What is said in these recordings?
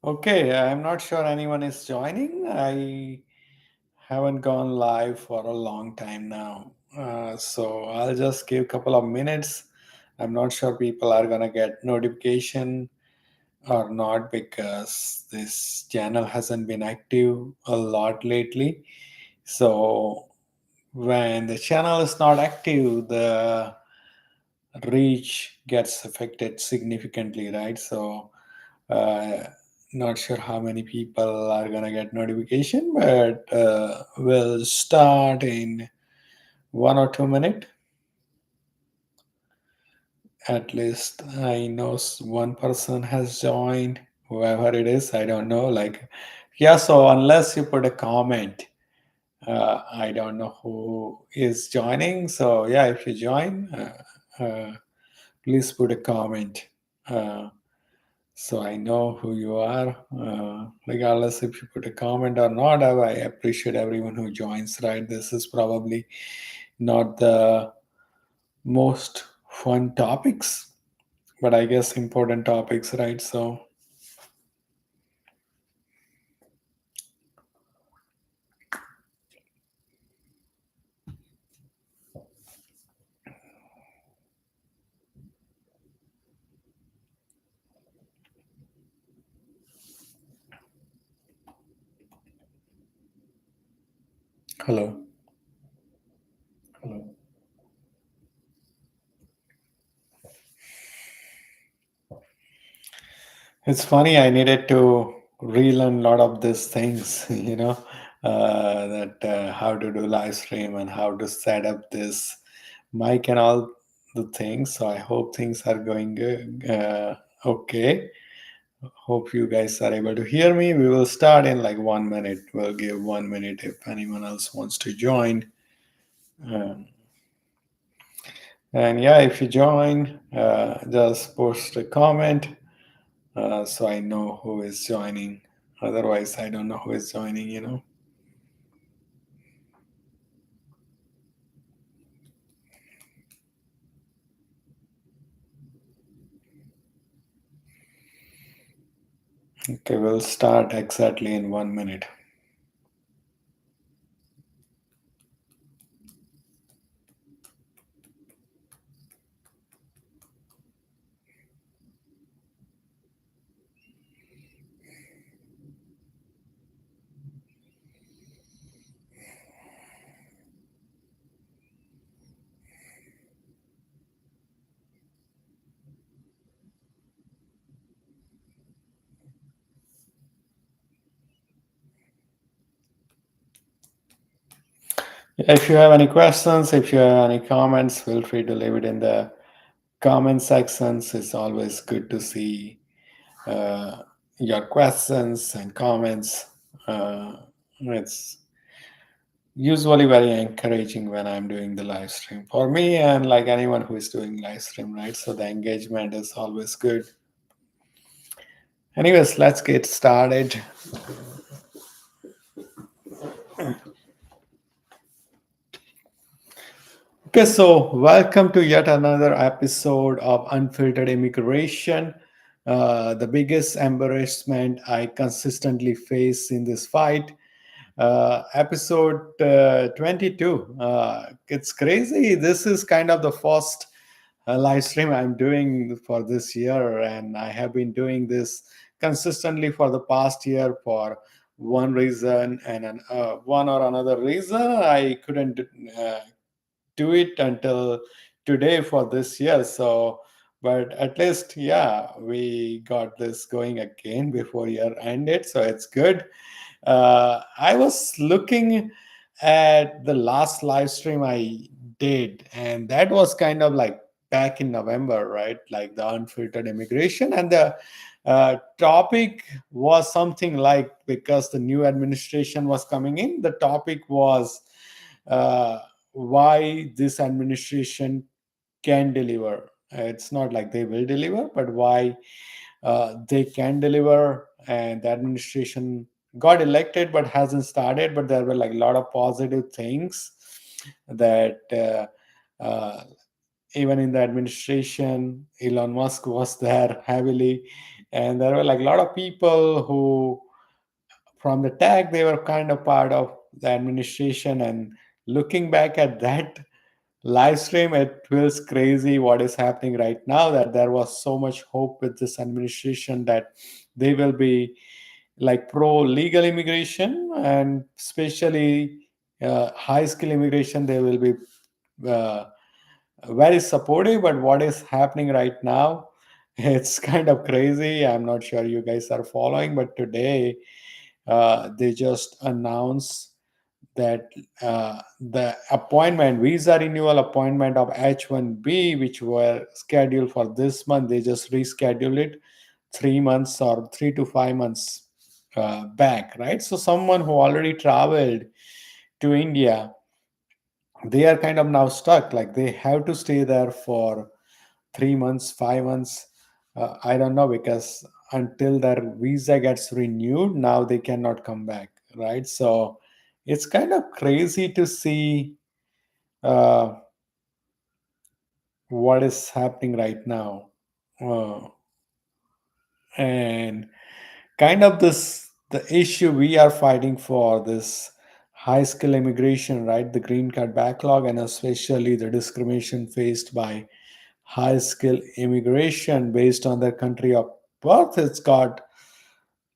Okay, I'm not sure anyone is joining. I haven't gone live for a long time now. So I'll just give a couple of minutes. I'm not sure people are gonna get notification or not because this channel hasn't been active a lot lately. So when the channel is not active, the reach gets affected significantly, right? So uh, not sure how many people are gonna get notification, but we'll start in 1 or 2 minutes. At least I know one person has joined. Whoever it is, I don't know. Like, yeah. So unless you put a comment, I don't know who is joining. So yeah, if you join, please put a comment. Uh, so I know who you are, regardless if you put a comment or not. I appreciate everyone who joins, right? This is probably not the most fun topics, but I guess important topics, right? So, hello. It's funny, I needed to relearn a lot of these things, that how to do live stream and how to set up this mic and all the things. So I hope things are going good. Okay. Hope you guys are able to hear me. We will start in like 1 minute. We'll give 1 minute if anyone else wants to join. Um, and yeah, if you join, just post a comment so I know who is joining. Otherwise, I don't know who is joining. Okay, we'll start exactly in 1 minute. If you have any questions, if you have any comments, feel free to leave it in the comment sections. It's always good to see uh, your questions and comments. It's usually very encouraging when I'm doing the live stream for me and like anyone who is doing live stream, right? So the engagement is always good. Anyways, let's get started. Okay, so welcome to yet another episode of Unfiltered Immigration. The biggest embarrassment I consistently face in this fight. Episode 22. It's crazy. This is kind of the first live stream I'm doing for this year, and I have been doing this consistently for the past year for one reason and one or another reason. I couldn't do it until today for this year. So, but at least, yeah, we got this going again before year ended. So it's good. I was looking at the last live stream I did, and that was kind of like back in November, right? Like the unfiltered immigration. And the topic was something like, because the new administration was coming in, the topic was uh, why this administration can deliver. It's not like they will deliver, but why they can deliver. And the administration got elected but hasn't started. But there were like a lot of positive things that even in the administration, Elon Musk was there heavily And there were like a lot of people who from the tag they were kind of part of the administration. And looking back at that live stream, it feels crazy what is happening right now, that there was so much hope with this administration that they will be like pro legal immigration, and especially high skill immigration. They will be uh, very supportive. But what is happening right now, it's kind of crazy. I'm not sure you guys are following, but today they just announced that the appointment, visa renewal appointment of H1B, which were scheduled for this month, they just rescheduled it 3 months or 3 to 5 months back, right? So someone who already traveled to India, they are kind of now stuck. Like they have to stay there for 3 months, 5 months. I don't know, because until their visa gets renewed, now they cannot come back, right? So it's kind of crazy to see uh, what is happening right now. Uh, and kind of this, the issue we are fighting for, this high skill immigration, right? The green card backlog, and especially the discrimination faced by high skill immigration based on their country of birth. It's got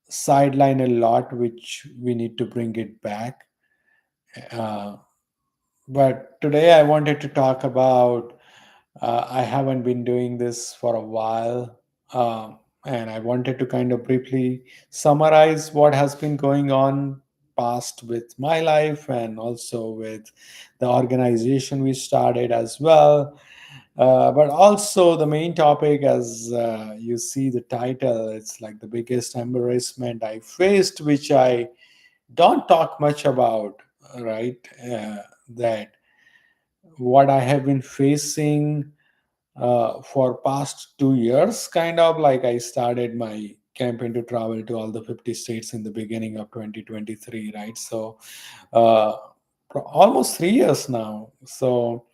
sideline a lot, which we need to bring it back. Uh, but today I wanted to talk about, I haven't been doing this for a while, and I wanted to kind of briefly summarize what has been going on past with my life, and also with the organization we started as well. But also the main topic, as you see the title, it's like the biggest embarrassment I faced, which I don't talk much about, right? That what I have been facing for past 2 years, kind of like I started my campaign to travel to all the 50 states in the beginning of 2023, right? So uh, almost 3 years now. So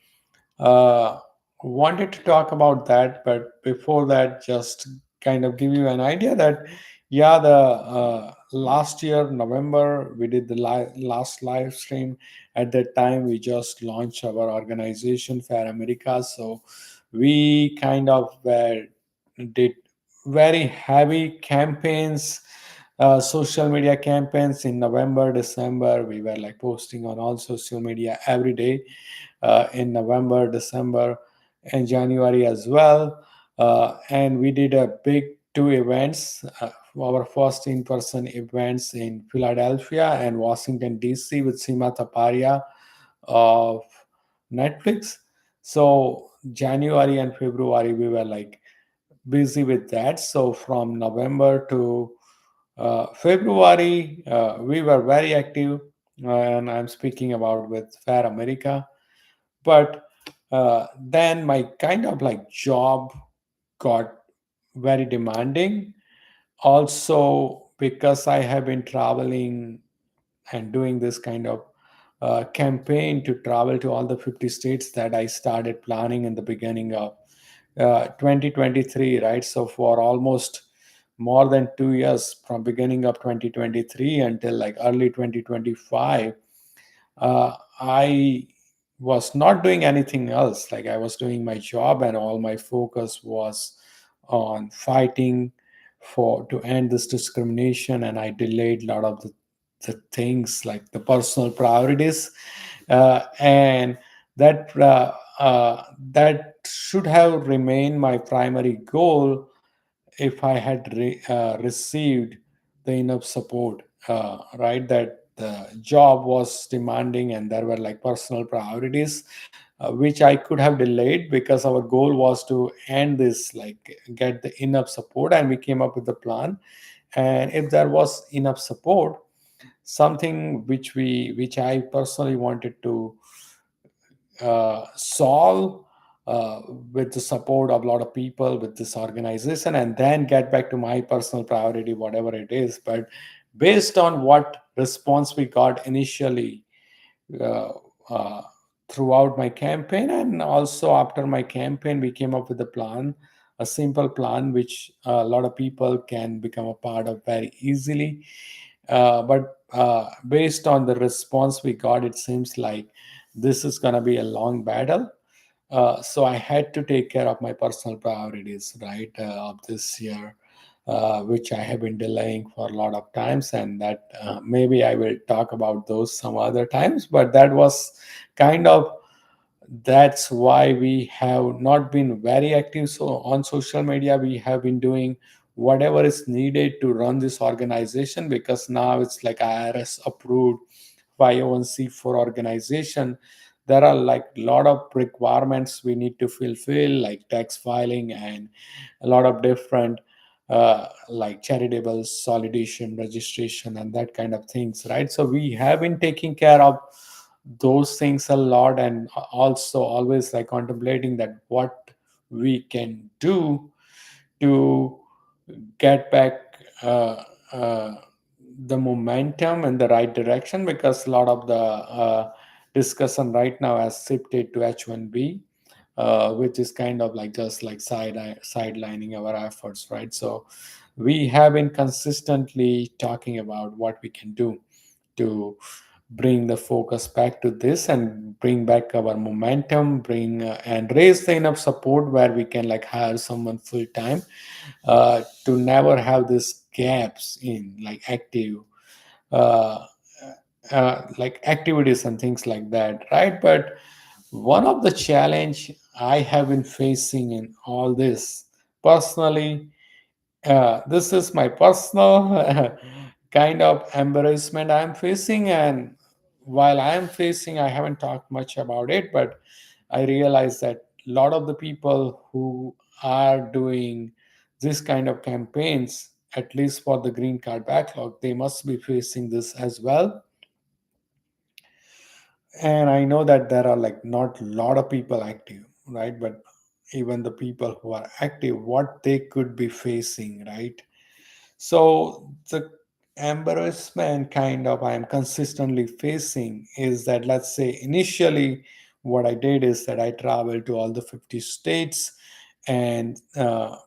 uh, wanted to talk about that, but before that, just kind of give you an idea that yeah, the last year November we did the last live stream. At that time, we just launched our organization Fair America, so we kind of did very heavy campaigns, social media campaigns in November, December. We were like posting on all social media every day in November, December, and January as well. And we did a big two events. Our first in-person events in Philadelphia and Washington D.C. with Seema Taparia of Netflix. So January and February we were like busy with that. So from November to February, we were very active, and I'm speaking about with Fair America. But then my kind of like job got very demanding. Also, because I have been traveling and doing this kind of campaign to travel to all the 50 states that I started planning in the beginning of 2023, right? So for almost more than 2 years, from beginning of 2023 until like early 2025, I was not doing anything else. Like I was doing my job, and all my focus was on fighting for to end this discrimination. And I delayed a lot of the things like the personal priorities, and that should have remained my primary goal if I had received the enough support, right? That the job was demanding, and there were like personal priorities, which I could have delayed, because our goal was to end this, like get the enough support, and we came up with the plan. And if there was enough support, something which I personally wanted to solve with the support of a lot of people with this organization, and then get back to my personal priority, whatever it is. But based on what response we got initially, uh, uh, throughout my campaign, and also after my campaign, we came up with a plan a simple plan which a lot of people can become a part of very easily. But based on the response we got, it seems like this is going to be a long battle. So I had to take care of my personal priorities, right, of this year, which I have been delaying for a lot of times, and that maybe I will talk about those some other times. But that was kind of that's why we have not been very active so on social media. We have been doing whatever is needed to run this organization, because now it's like IRS approved 501(c)(4) organization. There are like a lot of requirements we need to fulfill, like tax filing and a lot of different like charitable solidation registration and that kind of things, right? So we have been taking care of those things a lot, and also always like contemplating that what we can do to get back the momentum in the right direction, because a lot of the discussion right now has shifted to H1B, which is kind of like just like sidelining our efforts, right? So we have been consistently talking about what we can do to bring the focus back to this and bring back our momentum, bring and raise the enough support where we can like hire someone full time, to never have these gaps in like active uh, like activities and things like that, right? But one of the challenge I have been facing in all this personally, this is my personal kind of embarrassment I'm facing. And while I'm facing, I haven't talked much about it, but I realize that a lot of the people who are doing this kind of campaigns, at least for the green card backlog, they must be facing this as well. And I know that there are like not a lot of people active, right? But even the people who are active, what they could be facing, right? So the embarrassment kind of I am consistently facing is that, let's say initially what I did is that I traveled to all the 50 states and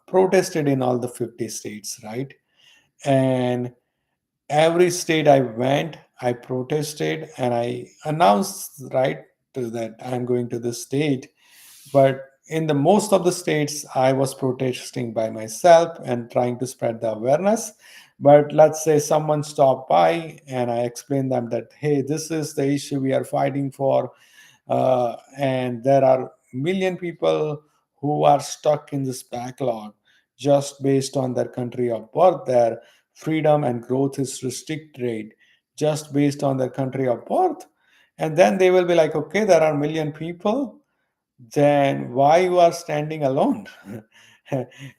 protested in all the 50 states, right? And every state I went, I protested and I announced, right, to that I'm going to this state. But in the most of the states, I was protesting by myself and trying to spread the awareness. But let's say someone stopped by and I explained them that, hey, this is the issue we are fighting for, and there are million people who are stuck in this backlog just based on their country of birth. Their freedom and growth is restricted just based on their country of birth. And then they will be like, okay, there are million people, then why you are standing alone?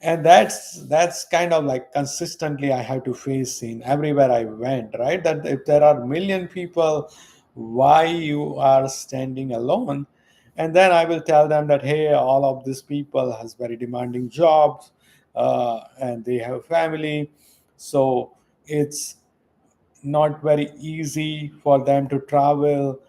And that's kind of like consistently I have to face in everywhere I went, right? That if there are million people, why you are standing alone? And then I will tell them that, hey, all of these people has very demanding jobs, and they have family, so it's not very easy for them to travel.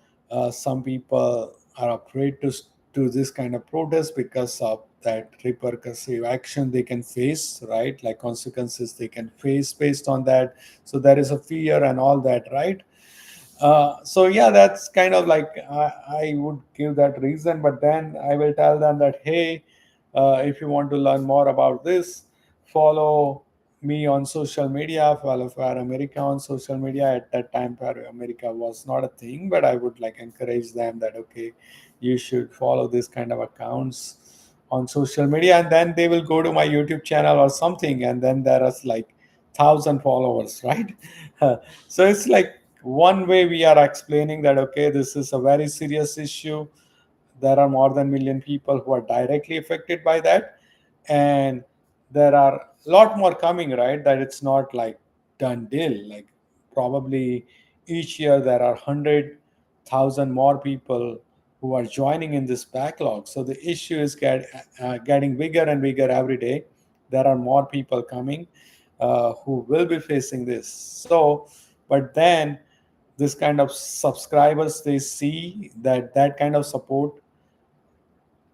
Some people are afraid to do this kind of protest because of that repercussive action they can face, right? Like consequences they can face based on that. So there is a fear and all that, right? So yeah, that's kind of like I would give that reason, but then I will tell them that, hey, if you want to learn more about this, follow me on social media, follow Fire America on social media. At that time, Fire America was not a thing, but I would like encourage them that, okay, you should follow this kind of accounts on social media, and then they will go to my YouTube channel or something, and then there is like 1,000 followers, right? So it's like one way we are explaining that, okay, this is a very serious issue. There are more than million people who are directly affected by that, and there are a lot more coming, right? That it's not like done deal. Like probably each year there are 100,000 more people who are joining in this backlog. So the issue is getting bigger and bigger every day. There are more people coming who will be facing this. So but then this kind of subscribers, they see that that kind of support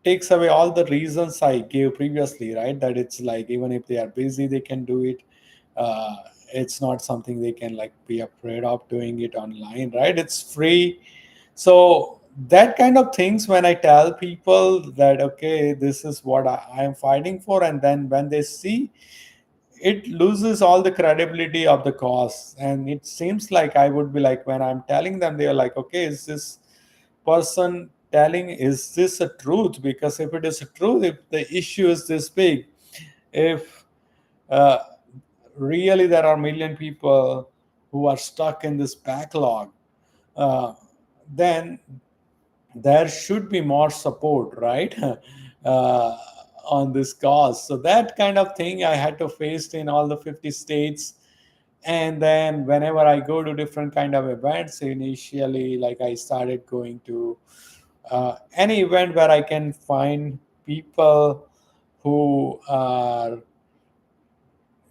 takes away all the reasons I gave previously, right? That it's like even if they are busy, they can do it. Uh, it's not something they can like be afraid of doing it online, right? It's free. So that kind of things, when I tell people that okay, this is what I am fighting for, and then when they see, it loses all the credibility of the cause, and it seems like I would be like, when I'm telling them, they're like, okay, is this person telling, is this a truth? Because if it is a truth, if the issue is this big, if uh, really there are a million people who are stuck in this backlog, uh, then there should be more support, right? uh, on this cause. So that kind of thing I had to face in all the 50 states. And then whenever I go to different kind of events, initially, like I started going to any event where I can find people who are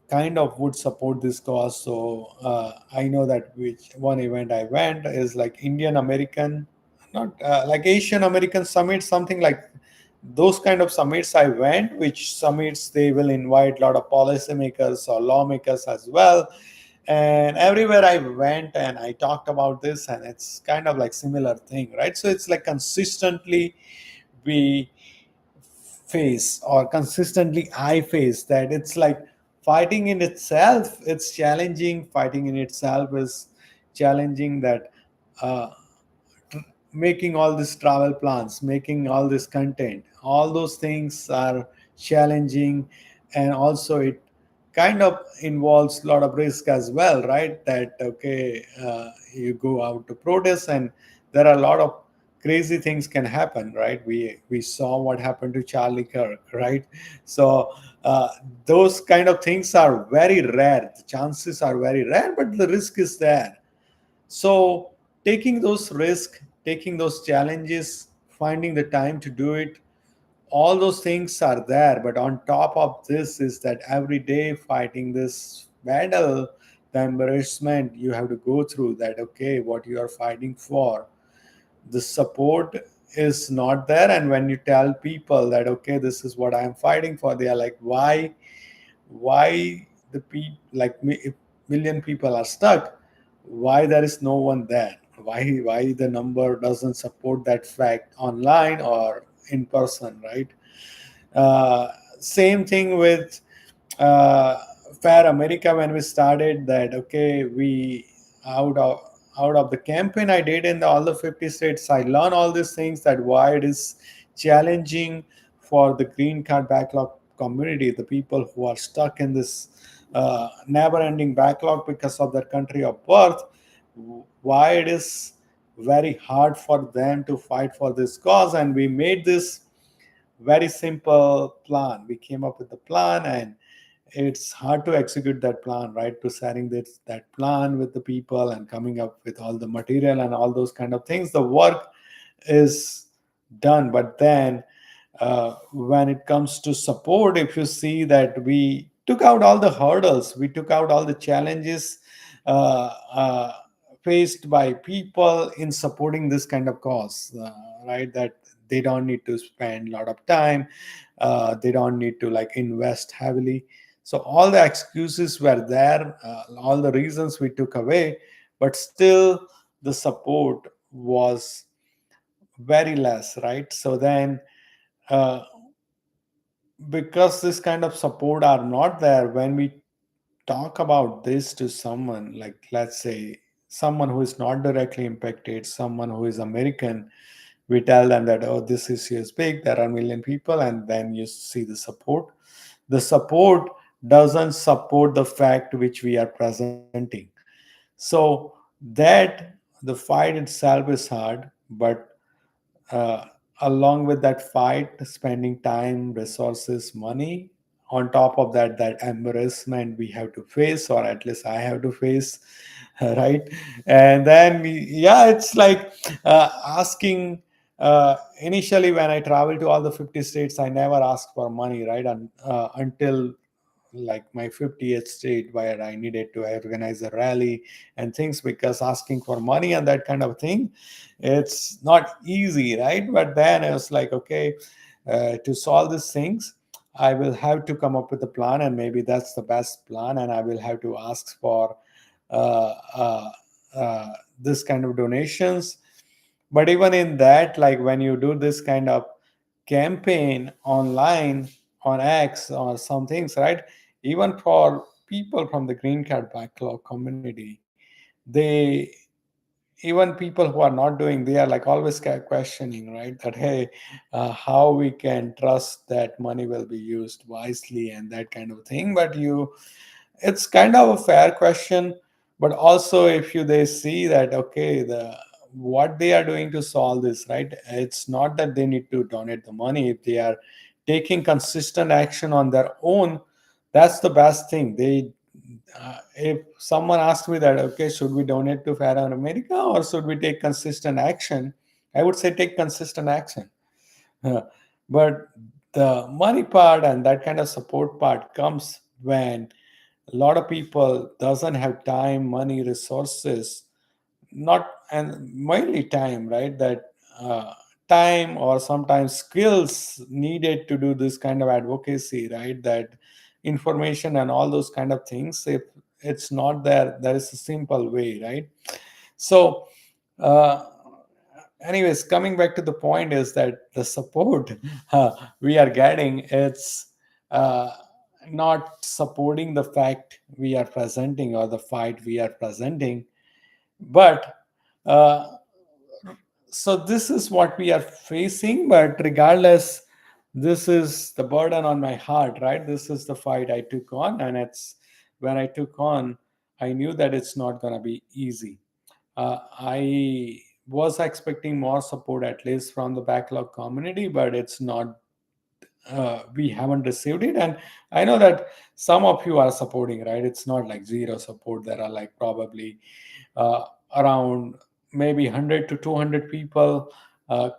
kind of would support this cause. So I know that which one event I went is like Indian American, not like Asian American summit, something like those kind of summits I went, which summits they will invite a lot of policymakers or lawmakers as well. And everywhere I went and I talked about this, and it's kind of like similar thing, right? So it's like consistently we face, or consistently I face, that it's like fighting in itself, it's challenging. Fighting in itself is challenging, that uh, making all these travel plans, making all this content, all those things are challenging. And also it kind of involves a lot of risk as well, right? That okay, you go out to protest, and there are a lot of crazy things can happen, right? We saw what happened to Charlie Kirk, right? So uh, those kind of things are very rare, the chances are very rare, but the risk is there. So taking those risks, taking those challenges, finding the time to do it, all those things are there. But on top of this is that every day fighting this battle, the embarrassment you have to go through, that okay, what you are fighting for, the support is not there. And when you tell people that okay, this is what I am fighting for, they are like, why the people like me, if million people are stuck, why there is no one there, why the number doesn't support that fact online or in person, right? uh, Same thing with uh, Fair America. When we started that, okay, we out of out of the campaign I did in all the 50 states, I learned all these things, that why it is challenging for the green card backlog community, the people who are stuck in this never-ending backlog because of their country of birth, why it is very hard for them to fight for this cause. And we made this very simple plan. We came up with the plan, and it's hard to execute that plan, right? To sharing that plan with the people and coming up with all the material and all those kind of things. The work is done, but then when it comes to support, if you see that we took out all the hurdles, we took out all the challenges uh, uh, faced by people in supporting this kind of cause, right? That they don't need to spend a lot of time, they don't need to like invest heavily. So all the excuses were there, all the reasons we took away, but still the support was very less, right? So then uh, because this kind of support are not there, when we talk about this to someone, like let's say someone who is not directly impacted, someone who is American, we tell them that oh, this issue is big, there are a million people, and then you see the support doesn't support the fact which we are presenting. So that the fight itself is hard, but uh, along with that fight, spending time, resources, money, on top of that, that embarrassment we have to face, or at least I have to face, right? And then yeah, it's like asking, initially when I traveled to all the 50 states, I never asked for money, right? Until like my 50th state, where I needed to organize a rally and things, because asking for money and that kind of thing, it's not easy, right? But then I was like, okay, to solve these things, I will have to come up with a plan, and maybe that's the best plan, and I will have to ask for uh, uh, this kind of donations. But even in that, like when you do this kind of campaign online on X or some things, right? Even for people from the green card backlog community, they even people who are not doing, they are like always questioning, right, that hey, how we can trust that money will be used wisely and that kind of thing. But you, it's kind of a fair question. But also, if you they see that okay, the what they are doing to solve this, right, it's not that they need to donate the money. If they are taking consistent action on their own, that's the best thing. They if someone asked me that okay, should we donate to Fair America or should we take consistent action, I would say take consistent action. But the money part and that kind of support part comes when a lot of people doesn't have time, money, resources, not, and mainly time, right, that time or sometimes skills needed to do this kind of advocacy, right, that information and all those kind of things. If it's not there, there is a simple way, right? So uh, anyways, coming back to the point is that the support we are getting, it's uh, not supporting the fact we are presenting or the fight we are presenting. But uh, so this is what we are facing. But regardless, this is the burden on my heart, right? This is the fight I took on, and it's when I took on, I knew that it's not going to be easy. I was expecting more support, at least from the backlog community, but it's not. We haven't received it, and I know that some of you are supporting, right? It's not like zero support. There are like probably uh, around maybe 100 to 200 people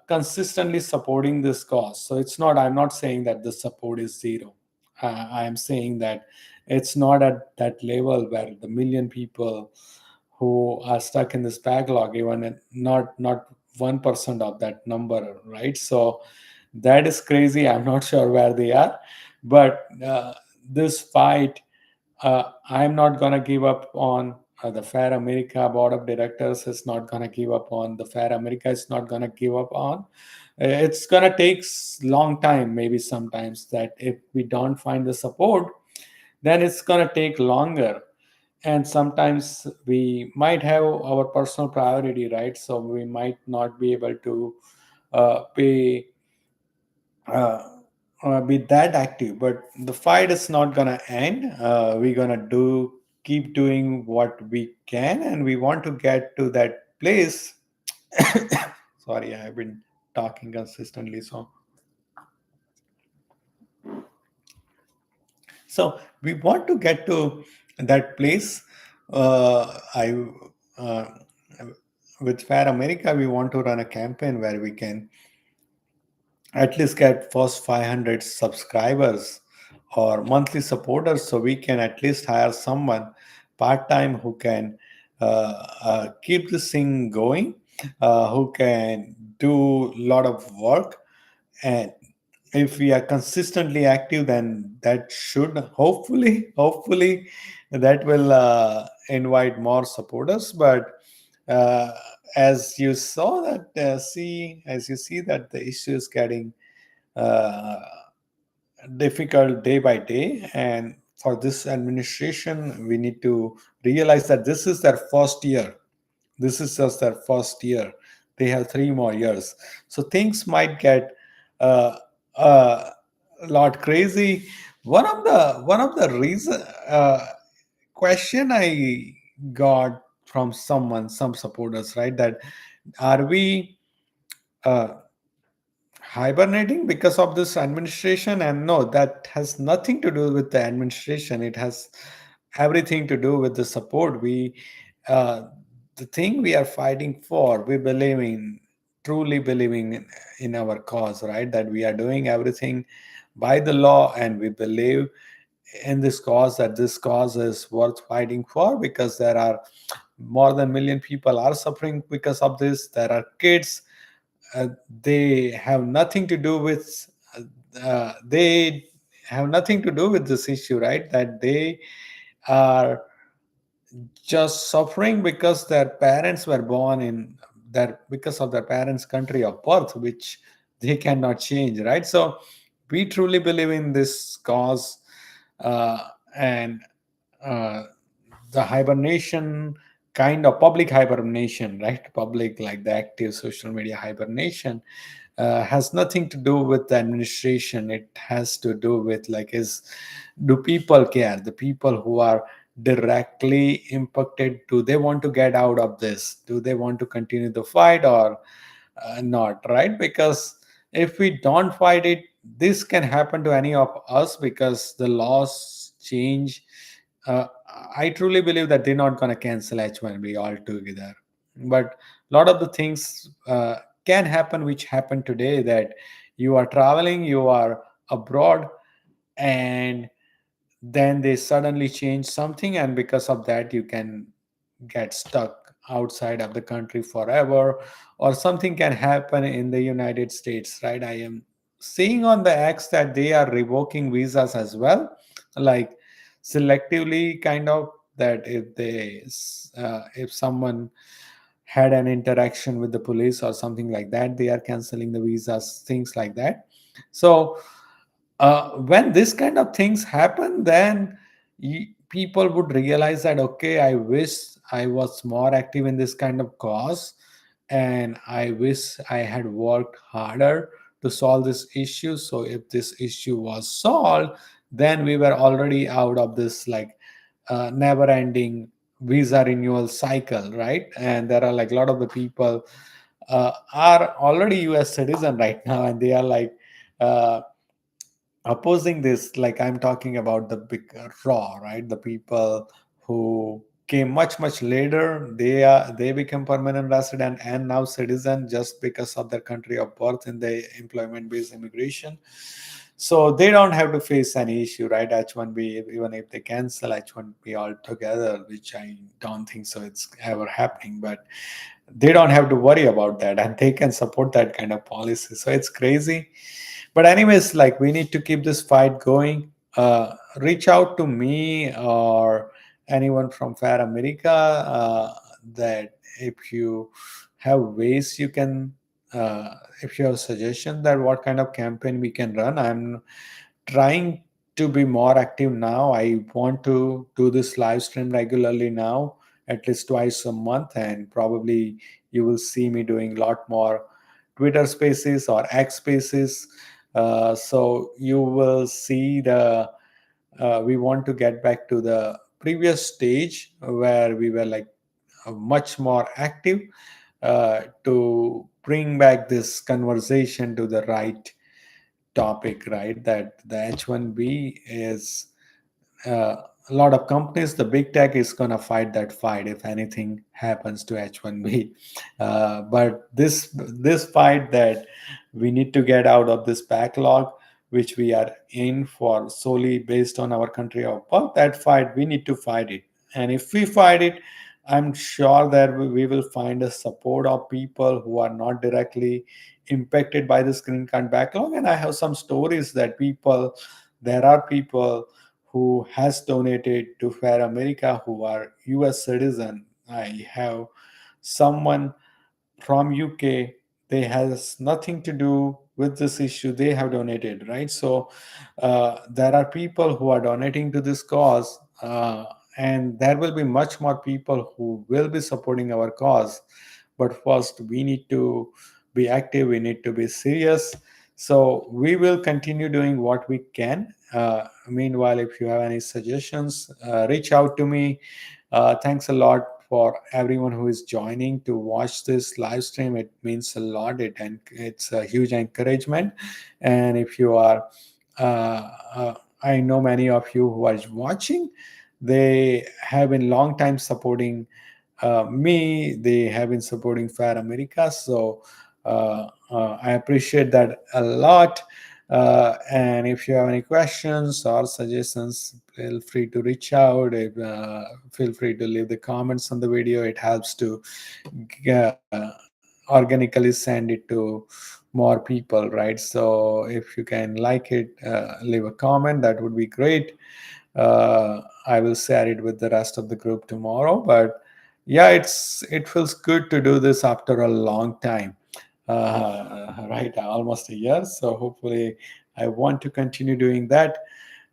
consistently supporting this cause. So it's not. I'm not saying that the support is zero. I am saying that it's not at that level where the million people who are stuck in this backlog, even not 1% of that number, right? So that is crazy. I'm not sure where they are, but this fight, I'm not gonna give up on. The Fair America board of directors is not gonna give up on. The Fair America is not gonna give up on. It's gonna take long time, maybe sometimes that if we don't find the support, then it's gonna take longer, and sometimes we might have our personal priority, right? So we might not be able to pay uh, be that active. But the fight is not gonna end. We're gonna do keep doing what we can, and we want to get to that place. Sorry, I've been talking consistently. So we want to get to that place. I uh, with Fair America, we want to run a campaign where we can at least get first 500 subscribers or monthly supporters, so we can at least hire someone part-time who can keep this thing going, who can do a lot of work. And if we are consistently active, then that should hopefully that will invite more supporters. But uh, as you saw that see as you see that the issue is getting uh, difficult day by day, and for this administration we need to realize that this is their first year. This is just their first year. They have 3 more years, so things might get uh, uh, a lot crazy. One of the reason question I got from some supporters, right, that are we uh, hibernating because of this administration? And no, that has nothing to do with the administration. It has everything to do with the support we uh, the thing we are fighting for. We believe in, truly believing in our cause, right, that we are doing everything by the law, and we believe in this cause, that this cause is worth fighting for, because there are more than million people are suffering because of this. There are kids, uh, they have nothing to do with they have nothing to do with this issue, right? That they are just suffering because their parents were born in their because of their parents' country of birth, which they cannot change, right? So we truly believe in this cause, uh, and uh, the hibernation, kind of public hibernation, right? Public, like the active social media hibernation, has nothing to do with the administration. It has to do with, like, is, do people care? The people who are directly impacted, do they want to get out of this? Do they want to continue the fight or not, right? Because if we don't fight it, this can happen to any of us, because the laws change. uh, I truly believe that they're not going to cancel H1B altogether, but a lot of the things can happen, which happen today, that you are traveling, you are abroad, and then they suddenly change something, and because of that you can get stuck outside of the country forever, or something can happen in the United States, right? I am seeing on the X that they are revoking visas as well, like selectively, kind of, that if they if someone had an interaction with the police or something like that, they are canceling the visas, things like that. So when this kind of things happen, then people would realize that, okay, I wish I was more active in this kind of cause, and I wish I had worked harder to solve this issue. So if this issue was solved, then we were already out of this, like, never ending visa renewal cycle, right? And there are, like, a lot of the people are already US citizen right now, and they are, like, uh, opposing this. Like, I'm talking about the big raw, right? The people who came much later, they become permanent resident and now citizen, just because of their country of birth in the employment based immigration. So they don't have to face any issue, right? H1B, even if they cancel H1B altogether, which I don't think so it's ever happening, but they don't have to worry about that, and they can support that kind of policy. So it's crazy. But anyways, like, we need to keep this fight going. Reach out to me or anyone from Fair America, that if you have ways you can, if you have suggestion that what kind of campaign we can run. I'm trying to be more active now. I want to do this live stream regularly now, at least twice a month, and probably you will see me doing a lot more Twitter Spaces or X Spaces. So you will see the. We want to get back to the previous stage where we were, like, much more active, to bring back this conversation to the right topic, right? That the H1B is, a lot of companies, the big tech is going to fight that fight if anything happens to H1B. But this fight, that we need to get out of this backlog, which we are in for solely based on our country of birth, that fight, we need to fight it. And if we fight it, I'm sure that we will find a support of people who are not directly impacted by this green card backlog. And I have some stories that people, there are people who has donated to Fair America who are US citizen. I have someone from UK, they has nothing to do with this issue, they have donated, right? So there are people who are donating to this cause, and there will be much more people who will be supporting our cause. But first we need to be active, we need to be serious. So we will continue doing what we can. Meanwhile, if you have any suggestions, reach out to me. Thanks a lot for everyone who is joining to watch this live stream. It means a lot. It's a huge encouragement. And if you are, I know many of you who are watching, they have been long time supporting me. They have been supporting Fair America. So I appreciate that a lot. And if you have any questions or suggestions, feel free to reach out. Feel free to leave the comments on the video. It helps to organically send it to more people, right? So if you can like it, leave a comment, that would be great. I will share it with the rest of the group tomorrow. But yeah, it feels good to do this after a long time, right? Almost a year. So hopefully, I want to continue doing that.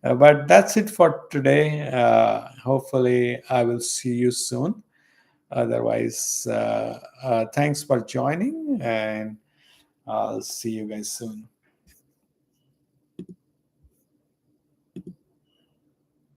But that's it for today. Hopefully, I will see you soon. Otherwise, thanks for joining, and I'll see you guys soon.